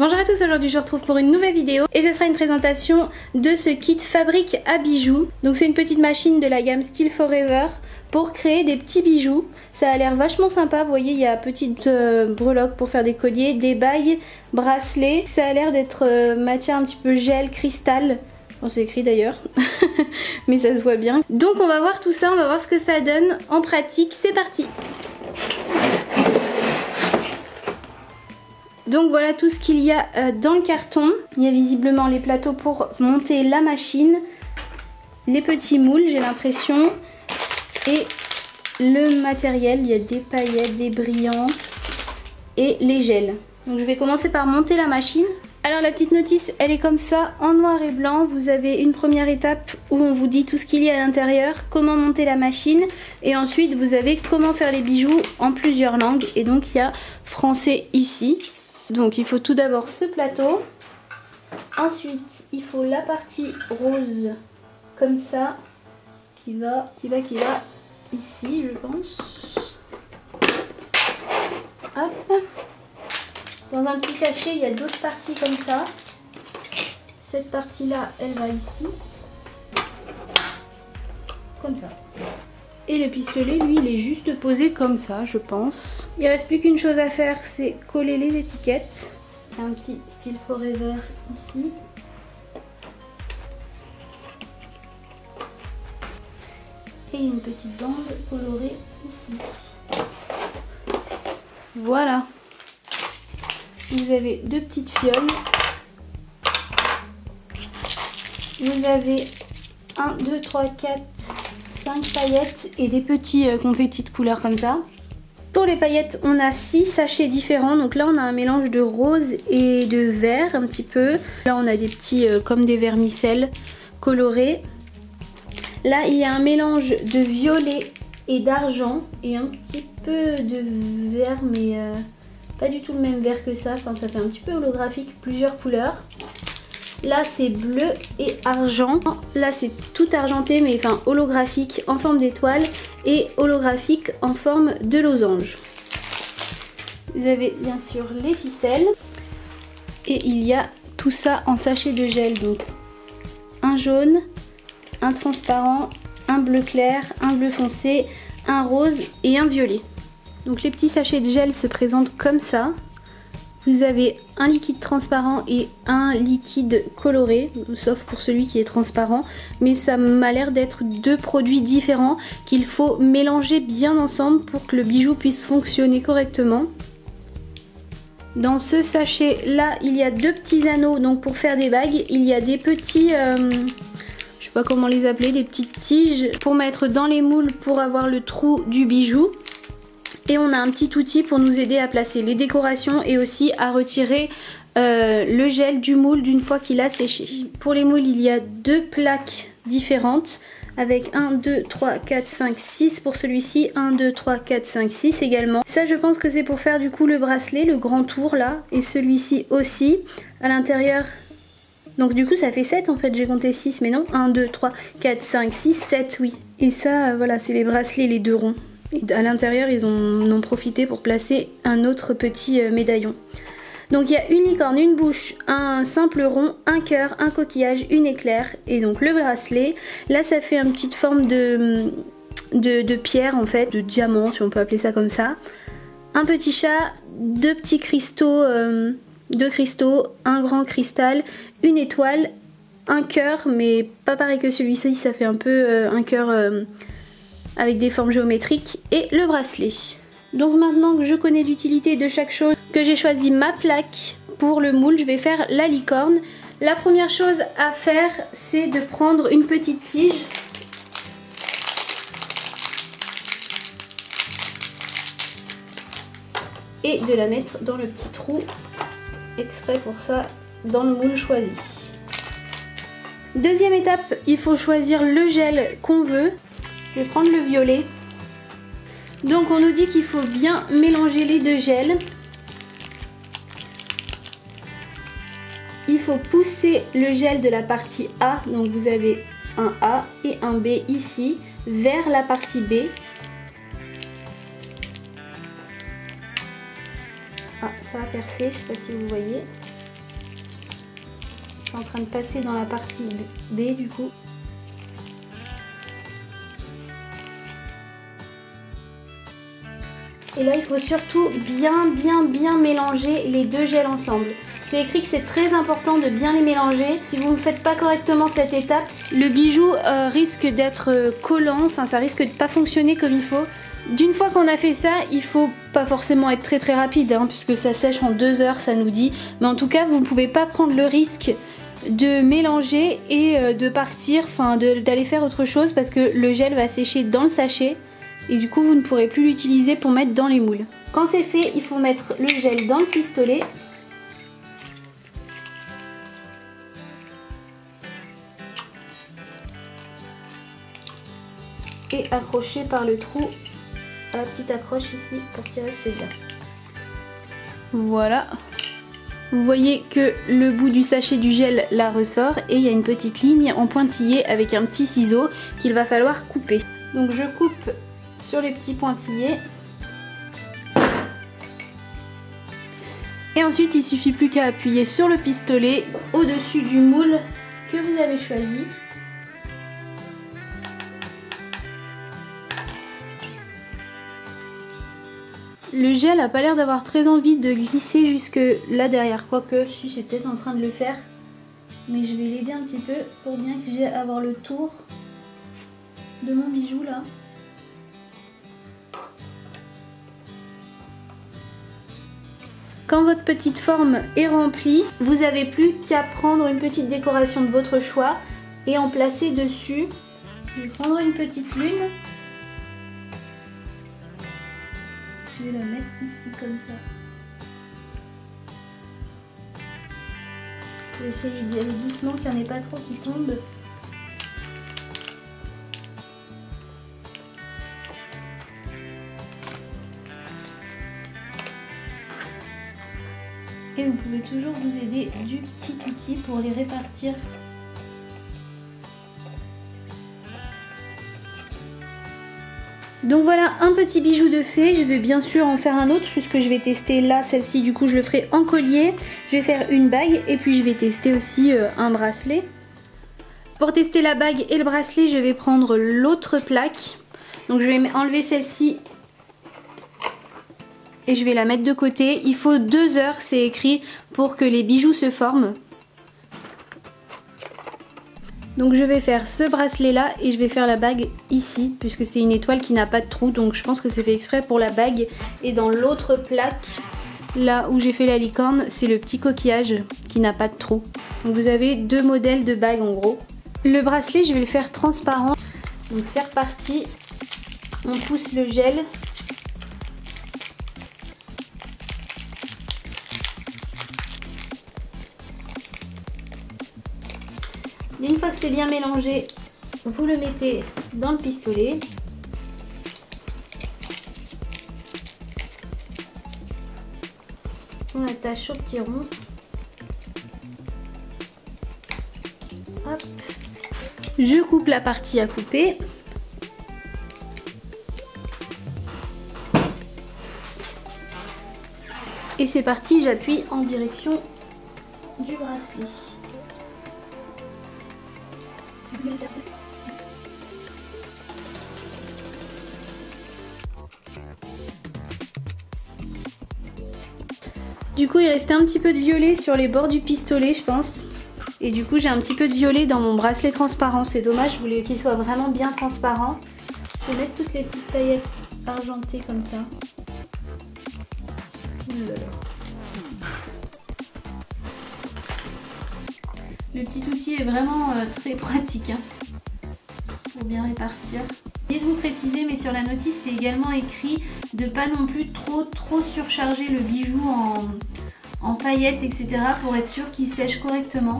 Bonjour à tous, aujourd'hui je vous retrouve pour une nouvelle vidéo et ce sera une présentation de ce kit fabrique à bijoux. Donc c'est une petite machine de la gamme Style Forever pour créer des petits bijoux. Ça a l'air vachement sympa, vous voyez il y a petite breloque pour faire des colliers, des bagues, bracelets. Ça a l'air d'être matière un petit peu gel, cristal. Bon, c'est écrit d'ailleurs, mais ça se voit bien. Donc on va voir tout ça, on va voir ce que ça donne en pratique, c'est parti. Donc voilà tout ce qu'il y a dans le carton. Il y a visiblement les plateaux pour monter la machine, les petits moules j'ai l'impression, et le matériel. Il y a des paillettes, des brillants et les gels. Donc je vais commencer par monter la machine. Alors la petite notice elle est comme ça en noir et blanc. Vous avez une première étape où on vous dit tout ce qu'il y a à l'intérieur, comment monter la machine, et ensuite vous avez comment faire les bijoux en plusieurs langues. Et donc il y a français ici. Donc il faut tout d'abord ce plateau, ensuite il faut la partie rose comme ça qui va ici je pense. Hop. Dans un petit sachet il y a d'autres parties comme ça. Cette partie là elle va ici. Comme ça. Et le pistolet, lui, il est juste posé comme ça, je pense. Il ne reste plus qu'une chose à faire, c'est coller les étiquettes. Un petit Style Forever ici. Et une petite bande colorée ici. Voilà. Vous avez deux petites fioles. Vous avez 1, 2, 3, 4... 5 paillettes et des petits confettis de couleurs comme ça. Pour les paillettes on a 6 sachets différents. Donc là on a un mélange de rose et de vert un petit peu. Là on a des petits comme des vermicelles colorés. Là il y a un mélange de violet et d'argent et un petit peu de vert, mais pas du tout le même vert que ça. Enfin ça fait un petit peu holographique, plusieurs couleurs. Là c'est bleu et argent. Là c'est tout argenté mais enfin holographique en forme d'étoile et holographique en forme de losange. Vous avez bien sûr les ficelles. Et il y a tout ça en sachet de gel. Donc un jaune, un transparent, un bleu clair, un bleu foncé, un rose et un violet. Donc les petits sachets de gel se présentent comme ça. Vous avez un liquide transparent et un liquide coloré, sauf pour celui qui est transparent, mais ça m'a l'air d'être deux produits différents qu'il faut mélanger bien ensemble pour que le bijou puisse fonctionner correctement. Dans ce sachet là, il y a deux petits anneaux, donc pour faire des bagues, il y a des petits, je sais pas comment les appeler, des petites tiges pour mettre dans les moules pour avoir le trou du bijou. Et on a un petit outil pour nous aider à placer les décorations et aussi à retirer le gel du moule d'une fois qu'il a séché. Pour les moules, il y a deux plaques différentes avec 1, 2, 3, 4, 5, 6 pour celui-ci, 1, 2, 3, 4, 5, 6 également. Ça je pense que c'est pour faire du coup le bracelet, le grand tour là, et celui-ci aussi à l'intérieur. Donc du coup ça fait 7 en fait, j'ai compté 6 mais non, 1, 2, 3, 4, 5, 6, 7 oui. Et ça voilà c'est les bracelets, les deux ronds. Et à l'intérieur ils en ont profité pour placer un autre petit médaillon. Donc il y a une licorne, une bouche, un simple rond, un cœur, un coquillage, une éclair et donc le bracelet. Là ça fait une petite forme de pierre en fait, de diamant si on peut appeler ça comme ça. Un petit chat, deux petits cristaux, un grand cristal, une étoile, un cœur mais pas pareil que celui-ci, ça fait un peu un cœur avec des formes géométriques et le bracelet. Donc maintenant que je connais l'utilité de chaque chose, que j'ai choisi ma plaque pour le moule, je vais faire la licorne. La première chose à faire c'est de prendre une petite tige et de la mettre dans le petit trou exprès pour ça dans le moule choisi. Deuxième étape, il faut choisir le gel qu'on veut. Je vais prendre le violet. Donc on nous dit qu'il faut bien mélanger les deux gels. Il faut pousser le gel de la partie A, donc vous avez un A et un B ici, vers la partie B. Ah, ça a percé, je sais pas si vous voyez. c'est en train de passer dans la partie B du coup. Et là il faut surtout bien mélanger les deux gels ensemble. C'est écrit que c'est très important de bien les mélanger. Si vous ne faites pas correctement cette étape, le bijou risque d'être collant, enfin ça risque de pas fonctionner comme il faut. D'une fois qu'on a fait ça, il faut pas forcément être très rapide hein, puisque ça sèche en 2 heures, ça nous dit. Mais en tout cas, vous ne pouvez pas prendre le risque de mélanger et de partir, enfin d'aller faire autre chose parce que le gel va sécher dans le sachet et du coup vous ne pourrez plus l'utiliser pour mettre dans les moules. Quand c'est fait, il faut mettre le gel dans le pistolet. Et accrocher par le trou à la petite accroche ici pour qu'il reste bien. Voilà. Vous voyez que le bout du sachet du gel là ressort et il y a une petite ligne en pointillé avec un petit ciseau qu'il va falloir couper. Donc je coupe sur les petits pointillés. Et ensuite il suffit plus qu'à appuyer sur le pistolet au-dessus du moule que vous avez choisi. Le gel a pas l'air d'avoir très envie de glisser jusque là derrière, quoique si c'est peut-être en train de le faire. Mais je vais l'aider un petit peu pour bien que j'ai avoir le tour de mon bijou là. Quand votre petite forme est remplie, vous n'avez plus qu'à prendre une petite décoration de votre choix et en placer dessus. Je vais prendre une petite lune. Je vais la mettre ici comme ça. Je vais essayer d'y aller doucement, qu'il n'y en ait pas trop qui tombent. Et vous pouvez toujours vous aider du petit outil pour les répartir. Donc voilà un petit bijou de fée, je vais bien sûr en faire un autre puisque je vais tester là celle-ci, du coup je le ferai en collier. Je vais faire une bague et puis je vais tester aussi un bracelet. Pour tester la bague et le bracelet, je vais prendre l'autre plaque. Donc je vais enlever celle-ci et je vais la mettre de côté. Il faut 2 heures, c'est écrit, pour que les bijoux se forment. Donc je vais faire ce bracelet là et je vais faire la bague ici puisque c'est une étoile qui n'a pas de trou, donc je pense que c'est fait exprès pour la bague. Et dans l'autre plaque, là où j'ai fait la licorne, c'est le petit coquillage qui n'a pas de trou. Donc vous avez 2 modèles de bague en gros. Le bracelet je vais le faire transparent. Donc c'est reparti, on pousse le gel. Une fois que c'est bien mélangé, vous le mettez dans le pistolet. On attache au petit rond. Hop. Je coupe la partie à couper. Et c'est parti, j'appuie en direction du bracelet. Du coup il restait un petit peu de violet sur les bords du pistolet je pense. Et du coup j'ai un petit peu de violet dans mon bracelet transparent. C'est dommage, je voulais qu'il soit vraiment bien transparent. Je vais mettre toutes les petites paillettes argentées comme ça. Le petit outil est vraiment très pratique hein, pour bien répartir. Et je vous préciser, mais sur la notice c'est également écrit de pas non plus trop surcharger le bijou en paillettes etc. pour être sûr qu'il sèche correctement.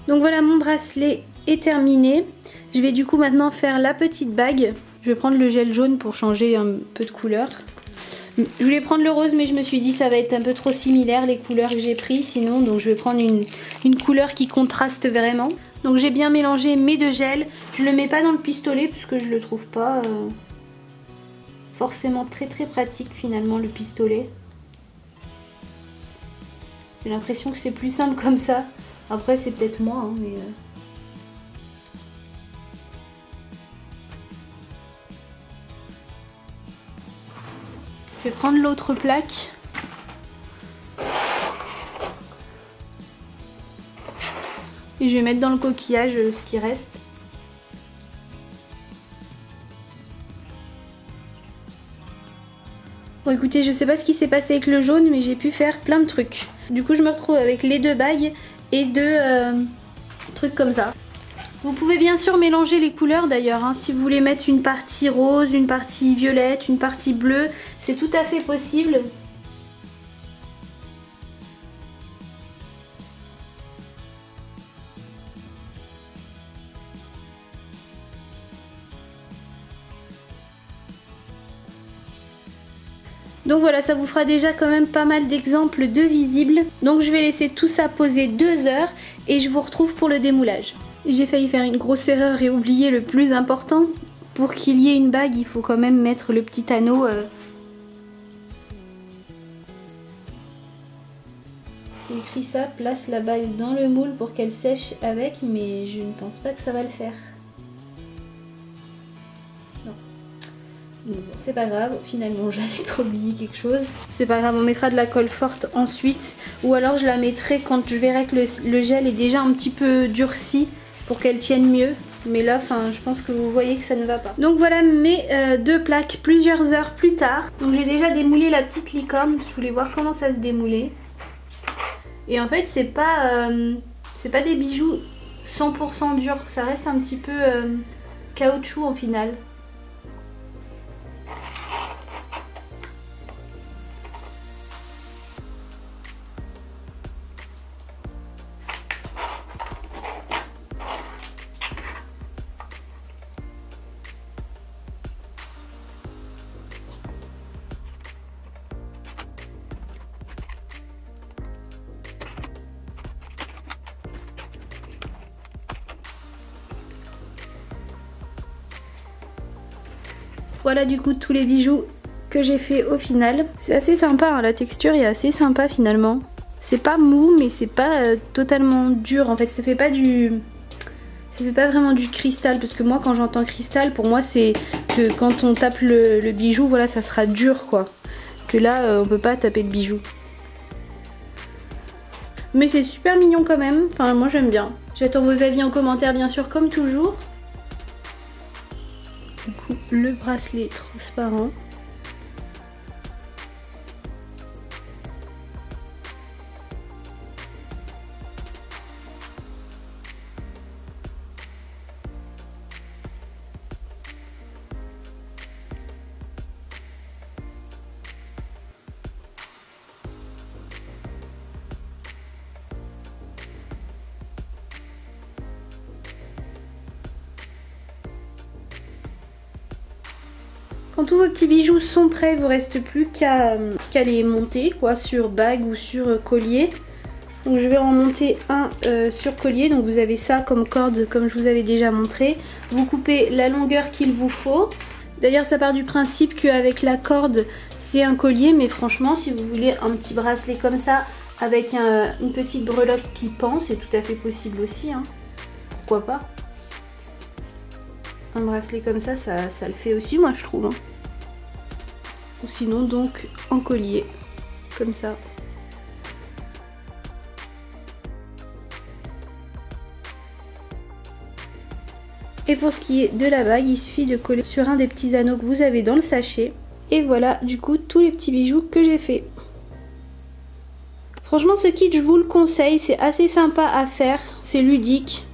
Donc voilà, mon bracelet est terminé. Je vais du coup maintenant faire la petite bague. Je vais prendre le gel jaune pour changer un peu de couleur. Je voulais prendre le rose mais je me suis dit ça va être un peu trop similaire les couleurs que j'ai pris sinon, donc je vais prendre une couleur qui contraste vraiment. Donc j'ai bien mélangé mes 2 gels. Je le mets pas dans le pistolet puisque je le trouve pas forcément très pratique finalement le pistolet. J'ai l'impression que c'est plus simple comme ça. Après c'est peut-être moi, hein, mais... Je vais prendre l'autre plaque. Et je vais mettre dans le coquillage ce qui reste. Bon écoutez, je sais pas ce qui s'est passé avec le jaune, mais j'ai pu faire plein de trucs. Du coup je me retrouve avec les 2 bagues et 2 trucs comme ça. Vous pouvez bien sûr mélanger les couleurs d'ailleurs, hein, si vous voulez mettre une partie rose, une partie violette, une partie bleue, c'est tout à fait possible. Donc voilà, ça vous fera déjà quand même pas mal d'exemples de visibles. Donc je vais laisser tout ça poser 2 heures et je vous retrouve pour le démoulage. J'ai failli faire une grosse erreur et oublier le plus important. Pour qu'il y ait une bague, il faut quand même mettre le petit anneau. C'est écrit ça, place la bague dans le moule pour qu'elle sèche avec, mais je ne pense pas que ça va le faire. Bon, c'est pas grave, finalement j'avais pas oublié quelque chose. C'est pas grave, on mettra de la colle forte ensuite. Ou alors je la mettrai quand je verrai que le gel est déjà un petit peu durci pour qu'elle tienne mieux. Mais là, je pense que vous voyez que ça ne va pas. Donc voilà mes 2 plaques plusieurs heures plus tard. Donc j'ai déjà démoulé la petite licorne. Je voulais voir comment ça se démoulait. Et en fait c'est pas des bijoux 100% durs. Ça reste un petit peu caoutchouc en final. Voilà du coup tous les bijoux que j'ai fait au final. C'est assez sympa, hein, la texture est assez sympa finalement. C'est pas mou mais c'est pas totalement dur. En fait ça fait pas vraiment du cristal, parce que moi quand j'entends cristal, pour moi c'est que quand on tape le bijou, voilà, ça sera dur quoi. Que là on peut pas taper le bijou. Mais c'est super mignon quand même, enfin moi j'aime bien. J'attends vos avis en commentaire bien sûr comme toujours. Du coup, le bracelet transparent. Quand tous vos petits bijoux sont prêts, il ne vous reste plus qu'à les monter quoi, sur bague ou sur collier. Donc je vais en monter un sur collier. Donc vous avez ça comme corde comme je vous avais déjà montré. Vous coupez la longueur qu'il vous faut. D'ailleurs ça part du principe qu'avec la corde c'est un collier. Mais franchement si vous voulez un petit bracelet comme ça avec une petite breloque qui pend, c'est tout à fait possible aussi. Hein. Pourquoi pas? Un bracelet comme ça, ça le fait aussi moi je trouve. Hein. Ou sinon donc en collier, comme ça. Et pour ce qui est de la bague, il suffit de coller sur un des petits anneaux que vous avez dans le sachet. Et voilà du coup tous les petits bijoux que j'ai fait. Franchement ce kit je vous le conseille, c'est assez sympa à faire, c'est ludique.